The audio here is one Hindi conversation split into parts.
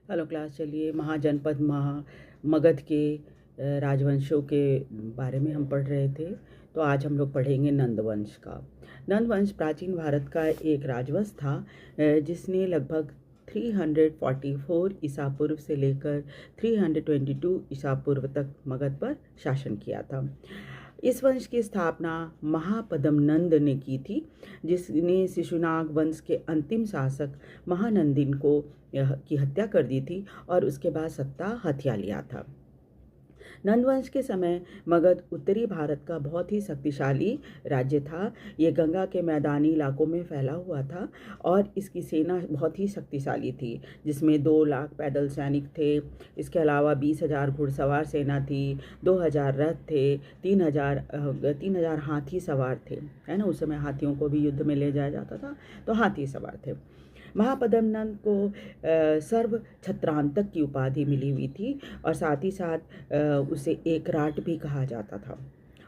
हेलो क्लास, चलिए महाजनपद मगध के राजवंशों के बारे में हम पढ़ रहे थे। तो आज हम लोग पढ़ेंगे नंदवंश का। नंदवंश प्राचीन भारत का एक राजवंश था जिसने लगभग 344 ईसा पूर्व से लेकर 322 ईसा पूर्व तक मगध पर शासन किया था। इस वंश की स्थापना महापद्म नंद ने की थी, जिसने शिशुनाग वंश के अंतिम शासक महानंदिन की हत्या कर दी थी और उसके बाद सत्ता हथिया लिया था। नंदवंश के समय मगध उत्तरी भारत का बहुत ही शक्तिशाली राज्य था। ये गंगा के मैदानी इलाकों में फैला हुआ था और इसकी सेना बहुत ही शक्तिशाली थी, जिसमें 2 लाख पैदल सैनिक थे। इसके अलावा 20,000 घुड़सवार सेना थी, 2,000 रथ थे, 3,000 हाथी सवार थे, है ना। उस समय हाथियों को भी युद्ध में ले जाया जाता था, तो हाथी सवार थे। महापद्म नंद को सर्व छत्रांतक की उपाधि मिली हुई थी और साथ ही साथ उसे एकराट भी कहा जाता था।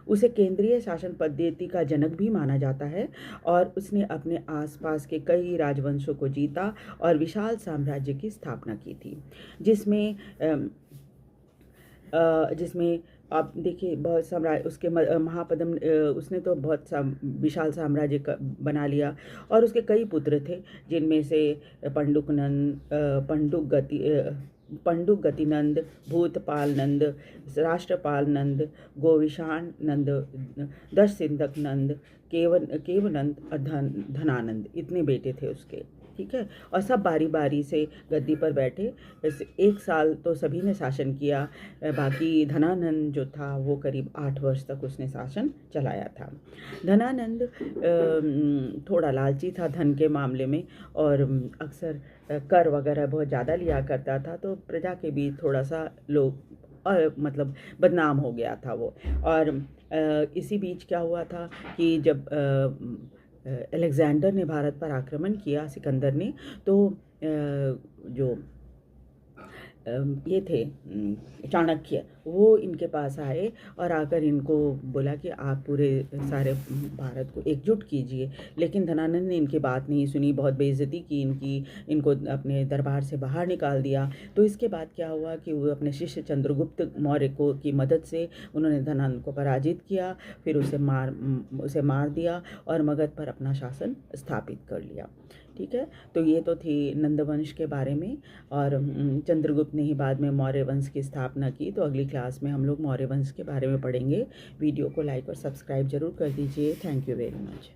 उसे केंद्रीय शासन पद्धति का जनक भी माना जाता है और उसने अपने आसपास के कई राजवंशों को जीता और विशाल साम्राज्य की स्थापना की थी, जिसमें आप देखिए बहुत साम्राज्य उसके महापद्म उसने तो बहुत विशाल साम्राज्य बना लिया और उसके कई पुत्र थे, जिनमें से पंडुक गतिनंद, भूतपाल नंद, राष्ट्रपाल नंद, गोविशान नंद, दशसिंधक नंद, केवनंद और धनानंद, इतने बेटे थे उसके। ठीक है, और सब बारी बारी से गद्दी पर बैठे। 1 साल तो सभी ने शासन किया। बाकी धनानंद जो था वो करीब 8 वर्ष तक उसने शासन चलाया था। धनानंद थोड़ा लालची था धन के मामले में और अक्सर कर वगैरह बहुत ज़्यादा लिया करता था, तो प्रजा के बीच थोड़ा सा मतलब बदनाम हो गया था वो। और इसी बीच क्या हुआ था कि जब अलेक्जेंडर ने भारत पर आक्रमण किया, सिकंदर ने, तो जो ये थे चाणक्य, वो इनके पास आए और आकर इनको बोला कि आप पूरे सारे भारत को एकजुट कीजिए। लेकिन धनानंद ने इनकी बात नहीं सुनी, बहुत बेइज्जती की इनको अपने दरबार से बाहर निकाल दिया। तो इसके बाद क्या हुआ कि वो अपने शिष्य चंद्रगुप्त मौर्य की मदद से उन्होंने धनानंद को पराजित किया, फिर उसे मार दिया और मगध पर अपना शासन स्थापित कर लिया। ठीक है, तो ये तो थी नंदवंश के बारे में। और चंद्रगुप्त ने ही बाद में मौर्य वंश की स्थापना की। तो अगली क्लास में हम लोग मौर्य वंश के बारे में पढ़ेंगे। वीडियो को लाइक और सब्सक्राइब जरूर कर दीजिए। Thank you very much.